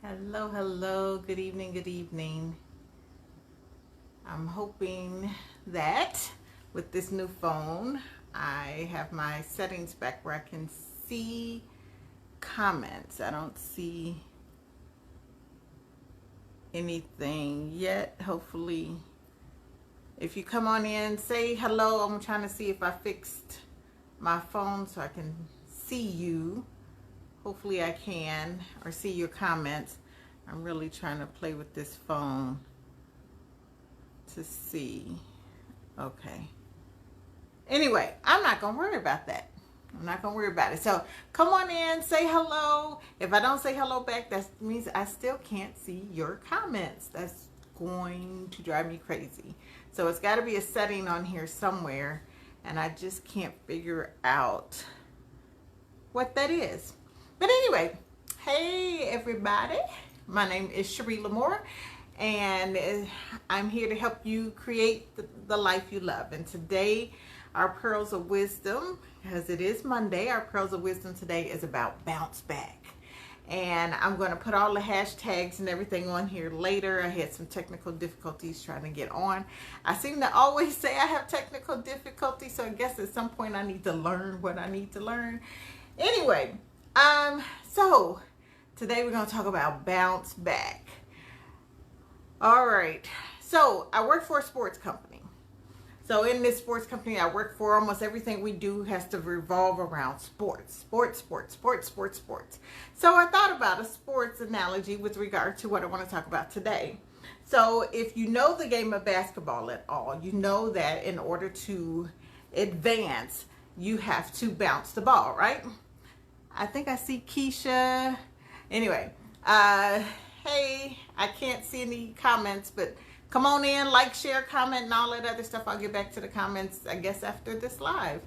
Hello, hello, good evening, good evening. I'm hoping that with this new phone, I have my settings back where I can see comments. I don't see anything yet. Hopefully, if you come on in, say hello. I'm trying to see if I fixed my phone so I can see you. Hopefully I can, or see your comments. I'm really trying to play with this phone to see. Okay. Anyway, I'm not going to worry about that. I'm not going to worry about it. So come on in, say hello. If I don't say hello back, that means I still can't see your comments. That's going to drive me crazy. So it's got to be a setting on here somewhere, and I just can't figure out what that is. But anyway, hey everybody, my name is Cherie Lamore, and I'm here to help you create the life you love. And today, our Pearls of Wisdom, as it is Monday, our Pearls of Wisdom today is about bounce back. And I'm going to put all the hashtags and everything on here later. I had some technical difficulties trying to get on. I seem to always say I have technical difficulties, so I guess at some point I need to learn what I need to learn. Anyway, so today we're going to talk about bounce back. All right. So I work for a sports company. So in this sports company I work for, almost everything we do has to revolve around sports. Sports. So I thought about a sports analogy with regard to what I want to talk about today. So if you know the game of basketball at all, you know that in order to advance, you have to bounce the ball, right? I think I see Keisha. Anyway, hey, I can't see any comments, but come on in, like, share, comment, and all that other stuff. I'll get back to the comments, I guess, after this live.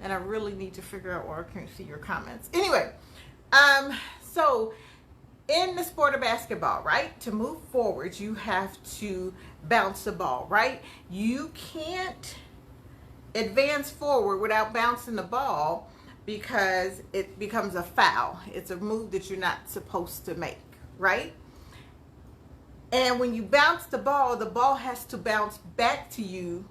And I really need to figure out where I can see your comments. Anyway, so in the sport of basketball, right, to move forward, you have to bounce the ball, right? You can't advance forward without bouncing the ball, because it becomes a foul. It's a move that you're not supposed to make, right? And when you bounce the ball has to bounce back to you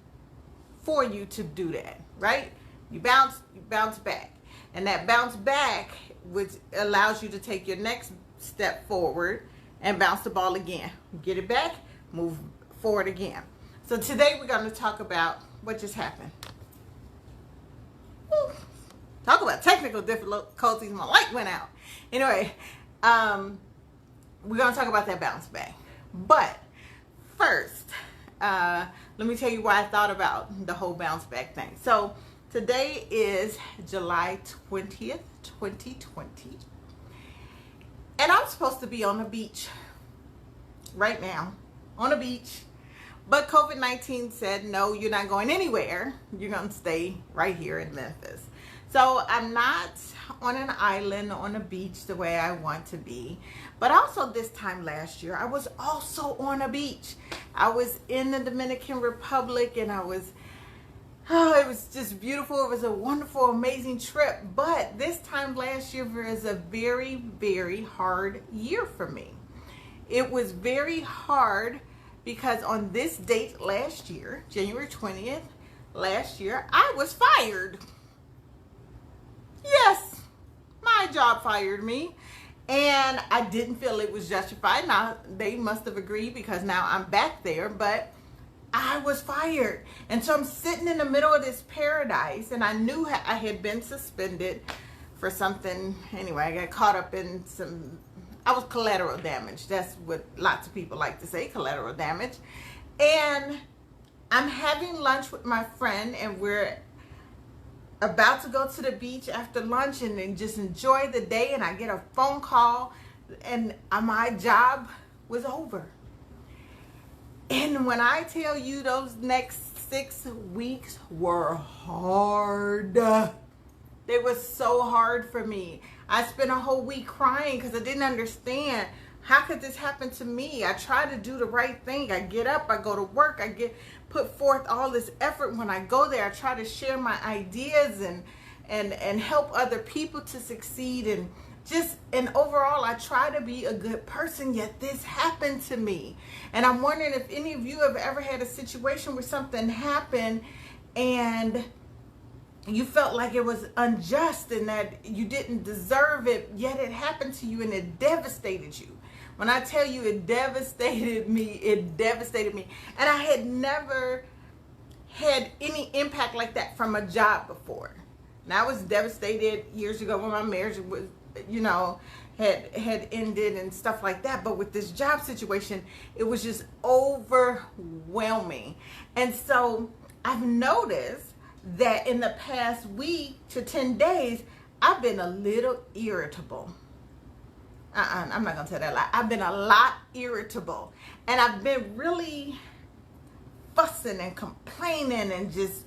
for you to do that, right? You bounce back. And that bounce back, which allows you to take your next step forward and bounce the ball again. Get it back, move forward again. So today we're going to talk about what just happened. Woo. Talk about technical difficulties. My light went out. Anyway, we're going to talk about that bounce back. But first, let me tell you why I thought about the whole bounce back thing. So today is July 20th, 2020. And I'm supposed to be on the beach right now, on the beach. But COVID-19 said, no, you're not going anywhere. You're going to stay right here in Memphis. So I'm not on an island on a beach the way I want to be. But also this time last year, I was also on a beach. I was in the Dominican Republic, and it was just beautiful. It was a wonderful, amazing trip. But this time last year was a very, very hard year for me. It was very hard because on this date last year, January 20th, last year, I was fired. Yes, my job fired me, and I didn't feel it was justified. Now, they must have agreed because now I'm back there, but I was fired. And so I'm sitting in the middle of this paradise, and I knew I had been suspended for something. Anyway, I got caught up in I was collateral damage. That's what lots of people like to say, collateral damage. And I'm having lunch with my friend, and we're about to go to the beach after lunch and then just enjoy the day, and I get a phone call, and my job was over. And when I tell you, those next 6 weeks were hard. They were so hard for me. I spent a whole week crying because I didn't understand, how could this happen to me? I try to do the right thing. I get up, I go to work, put forth all this effort. When I go there, I try to share my ideas and help other people to succeed, and just and overall, I try to be a good person, yet this happened to me. And I'm wondering if any of you have ever had a situation where something happened and you felt like it was unjust and that you didn't deserve it, yet it happened to you and it devastated you. When I tell you it devastated me, it devastated me. And I had never had any impact like that from a job before. And I was devastated years ago when my marriage was, had ended and stuff like that. But with this job situation, it was just overwhelming. And so I've noticed that in the past week to 10 days, I've been a little irritable. I'm not going to tell that lie. I've been a lot irritable. And I've been really fussing and complaining and just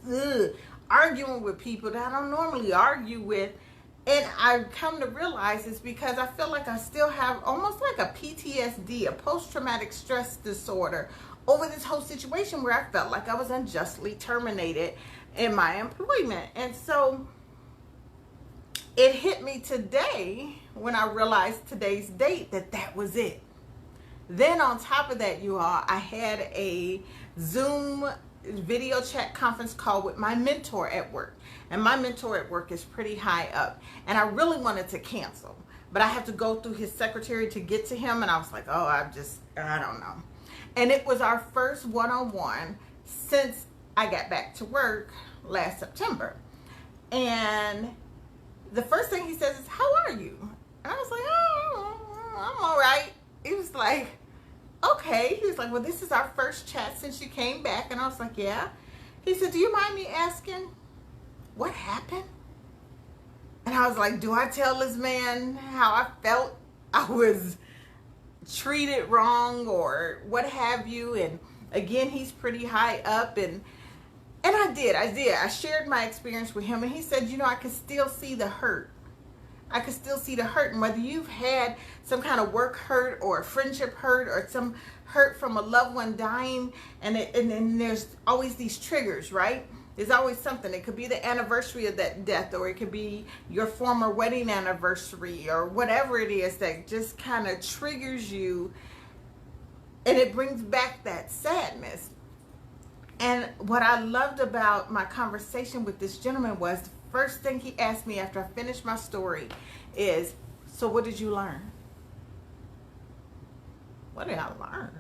arguing with people that I don't normally argue with. And I've come to realize it's because I feel like I still have almost like a PTSD, a post-traumatic stress disorder, over this whole situation where I felt like I was unjustly terminated in my employment. And so it hit me today when I realized today's date that was it. Then on top of that, you all, I had a Zoom video chat conference call with my mentor at work. And my mentor at work is pretty high up. And I really wanted to cancel, but I have to go through his secretary to get to him. And I was like, oh, I don't know. And it was our first one-on-one since I got back to work last September. And the first thing he says is, how are you? And I was like, oh, I'm all right. He was like, okay. He was like, well, this is our first chat since you came back. And I was like, yeah. He said, do you mind me asking what happened? And I was like, do I tell this man how I felt I was treated wrong or what have you? And again, he's pretty high up, and I did. I shared my experience with him, and he said, I could still see the hurt. I could still see the hurt. And whether you've had some kind of work hurt or a friendship hurt or some hurt from a loved one dying, and then there's always these triggers, right? There's always something. It could be the anniversary of that death, or it could be your former wedding anniversary, or whatever it is that just kind of triggers you, and it brings back that sadness. And what I loved about my conversation with this gentleman was the first thing he asked me after I finished my story is, so what did you learn? What did I learn?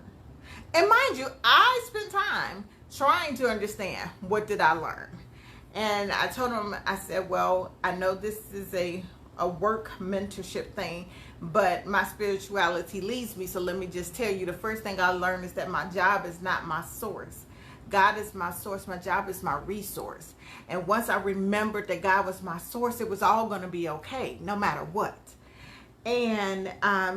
And mind you, I spent time trying to understand what did I learn. And I told him, I said, well, I know this is a work mentorship thing, but my spirituality leads me. So let me just tell you, the first thing I learned is that my job is not my source. God is my source. My job is my resource. And once I remembered that God was my source, it was all going to be okay, no matter what. And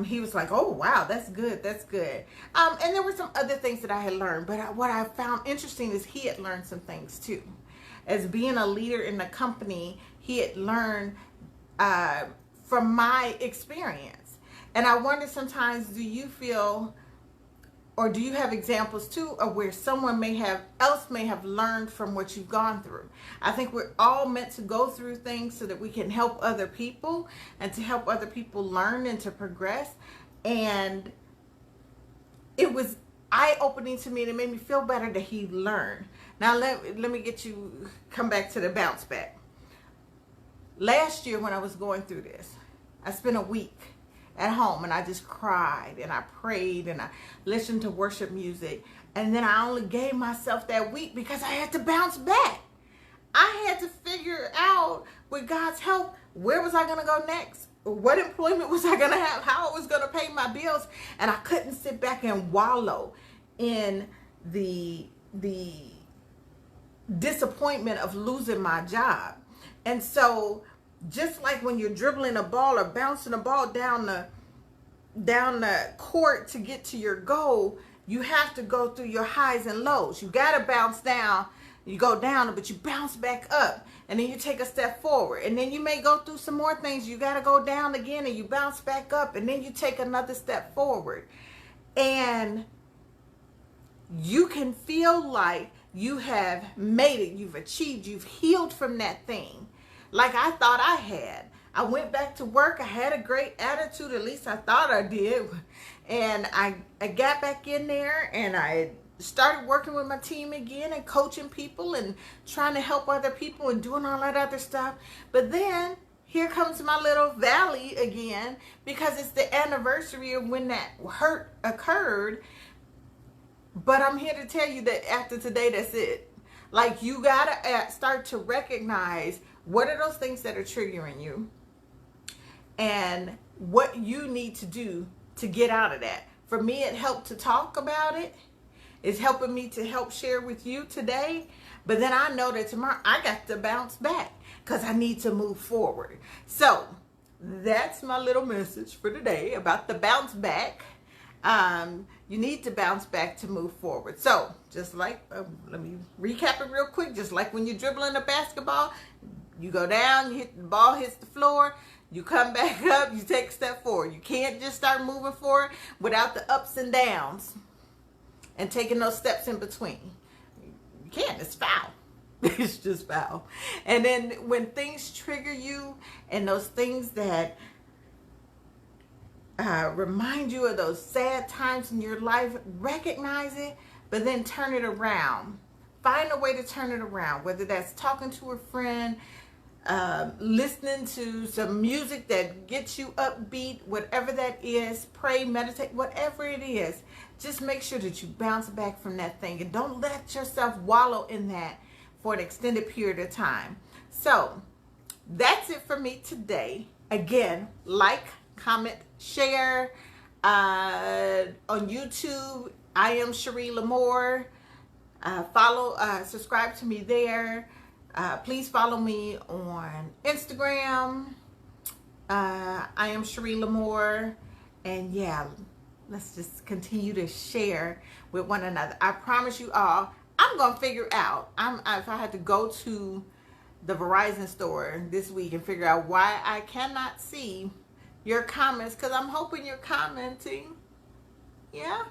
he was like, oh, wow, that's good. That's good. And there were some other things that I had learned. But what I found interesting is he had learned some things too. As being a leader in the company, he had learned from my experience. And I wonder sometimes, do you feel, or do you have examples too of where someone may have learned from what you've gone through? I think we're all meant to go through things so that we can help other people and to help other people learn and to progress. And it was eye-opening to me, and it made me feel better that he learned. Now let me come back to the bounce back. Last year when I was going through this, I spent a week at home and I just cried and I prayed and I listened to worship music. And then I only gave myself that week because I had to bounce back. I had to figure out, with God's help, where was I going to go next? What employment was I going to have? How I was going to pay my bills? And I couldn't sit back and wallow in the disappointment of losing my job. And so just like when you're dribbling a ball or bouncing a ball down the court to get to your goal, you have to go through your highs and lows. You got to bounce down. You go down, but you bounce back up, and then you take a step forward. And then you may go through some more things. You got to go down again, and you bounce back up, and then you take another step forward. And you can feel like you have made it. You've achieved. You've healed from that thing. Like I thought I had. I went back to work. I had a great attitude, at least I thought I did. And I got back in there and I started working with my team again and coaching people and trying to help other people and doing all that other stuff. But then here comes my little valley again, because it's the anniversary of when that hurt occurred. But I'm here to tell you that after today, that's it. Like, you gotta start to recognize what are those things that are triggering you and what you need to do to get out of that. For me, it helped to talk about it. It's helping me to help share with you today. But then I know that tomorrow I got to bounce back because I need to move forward. So that's my little message for today about the bounce back. You need to bounce back to move forward. So just like, let me recap it real quick. Just like when you're dribbling a basketball, you go down, you hit the ball, hits the floor, you come back up, you take a step forward. You can't just start moving forward without the ups and downs and taking those steps in between. You can't, it's foul. It's just foul. And then when things trigger you and those things that remind you of those sad times in your life, recognize it, but then turn it around. Find a way to turn it around, whether that's talking to a friend, listening to some music that gets you upbeat, whatever that is, pray, meditate, whatever it is. Just make sure that you bounce back from that thing and don't let yourself wallow in that for an extended period of time. So that's it for me today. Again, like, comment, share. On YouTube, I am Cherie Lamore. Follow, subscribe to me there. Please follow me on Instagram. I am Cherie Lamore. And yeah, let's just continue to share with one another. I promise you all, I'm going to figure out. If I had to go to the Verizon store this week and figure out why I cannot see your comments, because I'm hoping you're commenting. Yeah.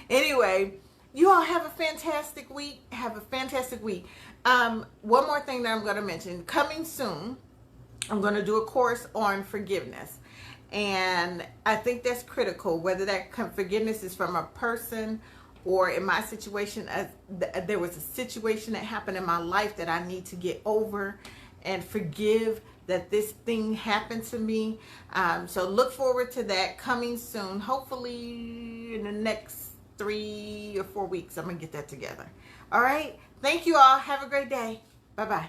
Anyway, you all have a fantastic week. Have a fantastic week. One more thing that I'm going to mention. Coming soon, I'm going to do a course on forgiveness. And I think that's critical, whether that forgiveness is from a person or in my situation, there was a situation that happened in my life that I need to get over and forgive that this thing happened to me. So look forward to that coming soon. Hopefully in the next 3 or 4 weeks, I'm going to get that together. All right. Thank you all. Have a great day. Bye-bye.